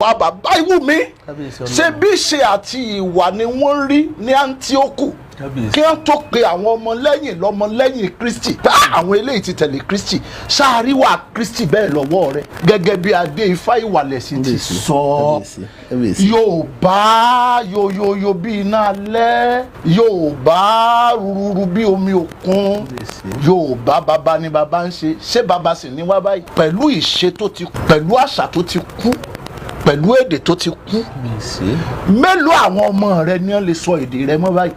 wa bàbá ìwú mi ṣe bí ṣe àti ìwà ni wọ́n rí ní Áńtíókù kí wọ́n tó pe àwọn ọmọlẹ́yìn lọ́mọlẹ́yìn Kristi àwọn eléyìí ti tẹ̀lé Kristi ṣáàríwá Kristi bẹ́ẹ̀ lọ́wọ́ rẹ̀ gẹ́gẹ́ bí adé ifá ìwàlẹ̀sìn ti sọ Yorùbá yoyoyo bí iná alẹ́ Yorùbá rúrúrú bí omi òkun Yorùbá bàbá ni bàbá ń ṣe bàbá sì ní wá báyìí pẹ̀lú ìṣe tó ti pẹ̀lú àṣà tó ti kú pẹ̀lú èdè tó ti kú mélòó àwọn ọmọ rẹ ni wọ́n lè sọ èdè rẹ mọ́ báyìí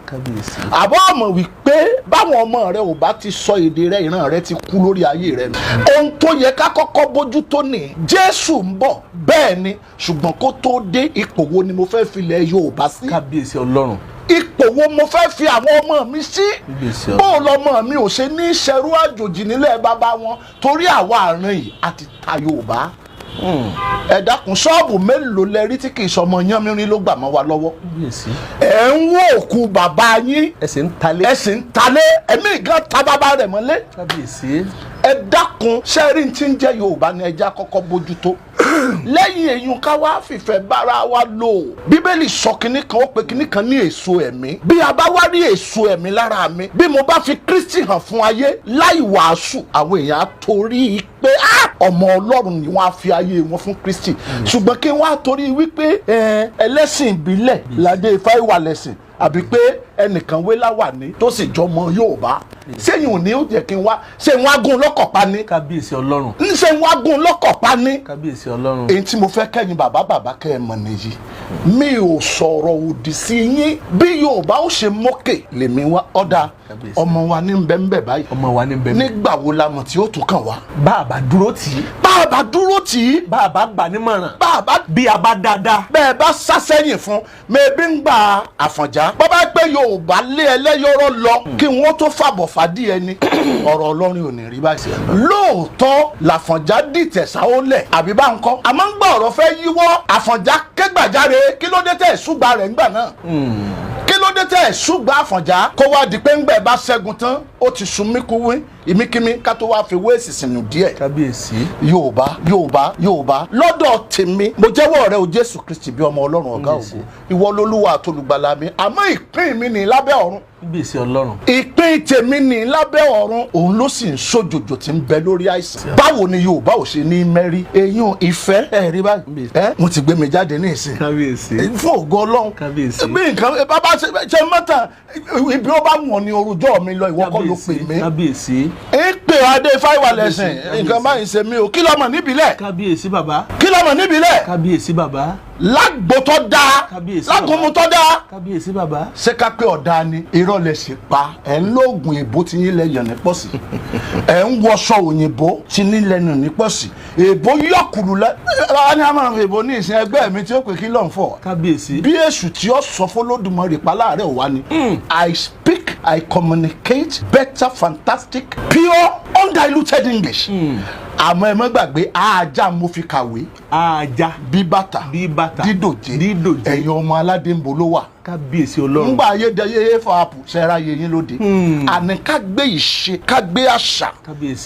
àbọ̀ ọmọ wípé báwọn ọmọ rẹ ò bá ti sọ èdè rẹ ìran rẹ ti kú lórí ayé rẹ ohun tó yẹ ká kọ́kọ́ bójú tó ní Jésù ń bọ̀ bẹ́ẹ̀ ni ṣùgbọ́n kó tó dé ipò wo ni mo fẹ́ filẹ̀ Yorùbá sí kábíyèsí Ọlọ́run ipò wo mo fẹ́ fi àwọn ọmọ mi sí bóun lọmọ mi ò ṣe ní ṣẹrú àjòjì nílẹ̀ bàbá wọn torí àwa àrùn yìí àti ta Yorùbá ẹ dákun ṣọ́ọ̀bù mélòó lẹ rí tí kì í sọmọ yánmírín ló gbà mọ́ wa lọ́wọ́ ẹ ń wó òkú bàbá yín ẹ̀sìn ń talé ẹ̀mí gan ta bàbá rẹ̀ mọ́lé ẹ dákun sẹ́rí tí ń jẹ́ Yorùbá ni ẹja kọ́kọ́ bójútó lẹ́yìn èyí ká wá fìfẹ́ bára wa lò Bíbélì sọ kinní kan ó pe kinní kan ní èso ẹ̀mí bí a bá wá rí èso ẹ̀mí lára mi bí mo bá fi Kristi hàn fún ayé láì wàásù àwọn èèyàn á torí pé ọmọ Ọlọ́run ni wọ́n á fi ayé wọn fún Kristi ṣùgbọ́n kí wọ́n á torí wípé ẹlẹ́sìn ìbílẹ̀ ládé ifá ìwà lẹ́sìn àbí pé ẹnìkan wé láwàní tó sì jọmọ Yorùbá sẹ́yìn òní ó jẹ́ kí n wá ṣé n wá gún lọ́kọ̀ pa ní. kábíyèsí Ọlọ́run. ṣé n wá gún lọ́kọ̀ pa ní. kábíyèsí Ọlọ́run. èyí tí mo fẹ́ kẹ́yìn bàbá kẹ́ ẹ mọ̀ nìyí mi ò sọ̀rọ̀ òdì sí yín bí Yorùbá ó ṣe mókè lèmi wá ọ̀dà ọmọ wa ní bẹ́ńbẹ́ báyìí. ọmọ wa ní bẹ́ńbẹ́. nígbà wo la mọ̀ tí ó tún kàn wá. bàbá dúró tì í. bàbá dúró tì í. bàbá gbà nímọ̀ràn. bàbá bí a bá dáadáa. bẹ́ẹ̀ bá sásẹ́yìn fún mẹ́bí ń gba Àfọ̀njá bàbá pé Yorùbá lé ẹlẹ́yọ̀rọ̀ lọ kí wọ́n tó fàbọ̀ fàdí ẹni ọ̀rọ̀ Ọlọ́run ò ní rí báyìí. lóòótọ́ l'Àfọ̀njá dìtẹ̀ sáwọ́lẹ̀ àbí bá ń kọ́ àmọ́ ń gbọ́ ọ̀rọ̀ fẹ́ yíwọ́ Àfọ̀njá kẹ́gbàjáre kí ló dé tẹ̀ ṣùgbà rẹ̀ ńgbà náà kí ló dé tẹ̀ ṣùgbà Àfọ̀njá kó wá di pé ńgbà bá ṣẹ́gun tán ó ti sun mí kúwé ìmíkímí ká tó wá fi wéèsì sínú díẹ̀. kábíyèsí. Yorùbá lọ́dọ̀ tèmi mo jẹ́wọ́ rẹ o Jésù Kristi bí ọmọ Ọlọ́run ọ̀gá ògo ìwọ lolúwa àtolùgbàlà mi àmọ́ ìpín mi ní lábẹ́ ọ̀run. kábíyèsí Ọlọ́run. ìpín tèmi ní lábẹ́ ọ̀run òun ló sì ń ṣòjòjò tí ń bẹ lórí àìsàn. báwo ni Yorùbá ò ṣe ní mẹ́rí eyín ìfẹ́ ẹ̀ rí báyìí mo ti gbé mi jáde ní ìsìn. kábíyèsí. fún ògo Ọlọ́run. kábíyèsí. bí nǹkan bàbá ṣe mọ́tà ibi ó bá wọ̀n ní orújọ́ mi lọ ìwọ kọ́ ló pè mí. kábíyèsí. ìpè adé fáìwà lẹ́sìn nǹkan báyìí ṣe mí o kí lọ́mọ níbílẹ̀. kábíyèsí bàbá. kí lọ́mọ níbílẹ̀. kábíyèsí bàbá. lágbótọ́ dáa lágùnmùtọ́ dáa. kábíyèsí bàbá. ṣé ká pé ọ̀dà ni irọ́ lẹ̀ ṣe pa ẹ̀ ń lóògùn èbó tí yín lẹ́yìn ní pọ̀sí ẹ̀ ń wọṣọ òyìnbó tí ní lẹ́nu ní pọ̀sí èbó yọkùlù lẹ́ ẹ̀ ní a máa fi èbó ní ìsìn ẹgbẹ́ mi tí ó pè kí lọ́n fọ̀. kábíyèsí. bí èṣù tí ó sọ fọlọ́dúnmọ́ pa láàárẹ̀ wá ni I speak I communicate better fantastic pure undiluted English. àmọ́ ẹ má gbàgbé ajá mo fi kàwé. ajá. bí bàtà. dídòjé. ẹ̀yin ọmọ aládé ń bo ló wà. kábíyèsí Ọlọ́run. ńgbà ayédèyé fọ àpò ṣẹ́ra yẹyin lóde. àní ká gbé ìṣe ká gbé àṣà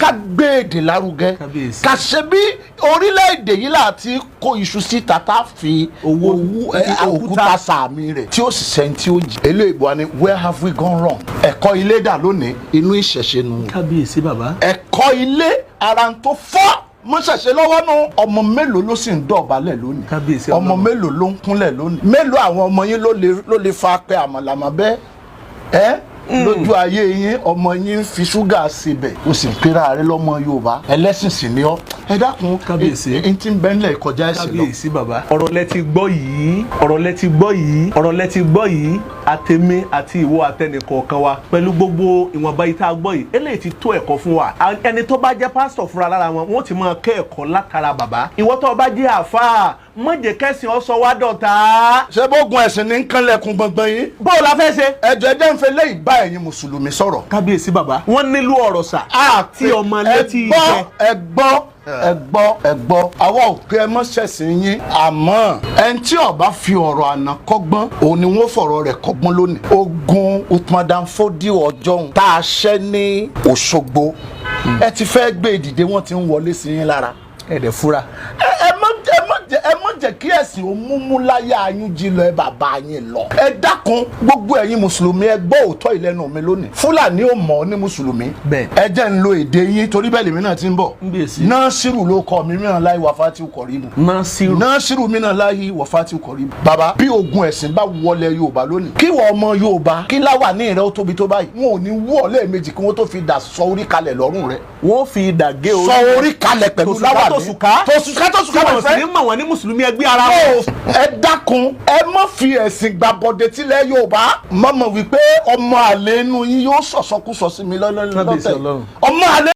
ká gbé èdè lárugẹ. ká ṣe bí orílẹ̀-èdè yìí láti kó iṣu sí tata fi òkúta sàmì rẹ̀ tí ó sì sẹ́ni tí ó jì. eléyìí wa ni where have we gone wrong. ẹ̀kọ́ ilé dà lónìí inú ìṣẹ̀ṣe nu. kábíyèsí bàbá. ẹ̀kọ́ ilé ara ń tó fọ́ mo ṣẹ̀ṣẹ̀ lọ́wọ́ nù. ọmọ mélòó ló sì ń dọ̀bálẹ̀ lónìí. kábíyèsí ọmọ mélòó ló ń kúnlẹ̀ lónìí. mélòó àwọn ọmọ yín ló lè fa pé àmàlàmà bẹ́ẹ̀ ẹ́ lójú ayé yín ọmọ yín ń fi ṣúgà síbẹ̀ o sì ń pera rẹ lọ́mọ Yorùbá ẹlẹ́sìn sì ni ọ́ ẹ dákun kábíyèsí n ti bẹ́ ńlẹ̀ kọjá ẹ̀sìn lọ. kábíyèsí bàbá. ọ̀rọ̀ lẹ ti gbọ́ yìí àtẹ̀mí àti ìwọ àtẹnìkọ̀ọ̀kan wa pẹ̀lú gbogbo ìwọ̀nba yìí tá a gbọ́ yìí eléyìí ti tó ẹ̀kọ́ fún wa. ẹni tó bá jẹ́ pásítọ̀ fúnra lára wọn wọ́n ti máa kẹ́ ẹ̀kọ́ látara bàbá. ìwọ tó bá jẹ́ àfáà mọ̀jẹ̀ kẹ́sìn ọ̀sọ̀ wá dọ̀tá. ṣé bógun ẹ̀sìn ní kánlẹ̀kùn gbọ̀ngbọ̀n yìí. bó o la fẹ́ ṣe. ẹ̀jẹ̀ jẹ́ ń fẹ́ lẹ́yìn bá ẹ̀yin mùsùlùmí sọ̀rọ̀. kábíyèsí bàbá. wọ́n nílò ọ̀rọ̀ sà. àti ọmọ létí ìfẹ́. ẹ gbọ́ àwa ò pé ẹ mọ́ ṣẹ̀sìn yín àmọ́ ẹni tí ó bá fi ọ̀rọ̀ àná kọ́gbọ́n òun ni wọ́n fọ̀rọ̀ rẹ̀ kọ́gbọ́n lónìí. ogun Uthman Fodio ọjọ́ tá a ṣẹ́ ní Òṣogbo ẹ ti fẹ́ gbé ìdìde wọ́n ti ń wọlé sí yín lára. ẹ̀dẹ̀ fura. ẹ mọ̀ jẹ́ kí ẹ̀sìn ó múmú láyà yín jìnlẹ̀ bàbá yín lọ. ẹ dákun gbogbo ẹ̀yin mùsùlùmí ẹ gbọ́ òótọ́ ìlẹ́nu mi lónìí. fúlàní ò mọ̀ ní mùsùlùmí. ẹ jẹ́ ń lo èdè yín torí bẹ́ẹ̀ lèmi náà ti ń bọ̀. Nasiru ló kọ mi mìíràn láyé wàfáàtì kọ̀ríbù. Nasiru mìíràn láyé wàfáàtì kọ̀ríbù. bàbá bí ogun ẹ̀sìn bá wọlé Yorùbá lónìí kí wọ́n ọmọ Yorùbá kí láwà ní ìrẹ́ ó tóbi tó báyìí wọn ò ní wú ọ lẹ́ẹ̀mejì kí wọ́n tó fi dà sọ orí kalẹ̀ lọ́rùn rẹ̀. wọ́n fi dà gé orí. sọ orí kalẹ̀ pẹ̀lú láwà ní. tòṣùká bẹ̀rẹ̀ fẹ́. ní mọ̀ wọ́n ní mùsùlùmí ẹgbẹ́ ara wọn. ẹ dákun ẹ má fi ẹ̀sìn gbàbọ̀dé tilẹ̀ Yorùbá mọ̀mọ́ wípé ọmọ àlè inú yín yóò sọ̀sọ́kúsọ sí mi lọ́tẹ̀ ọmọ àlè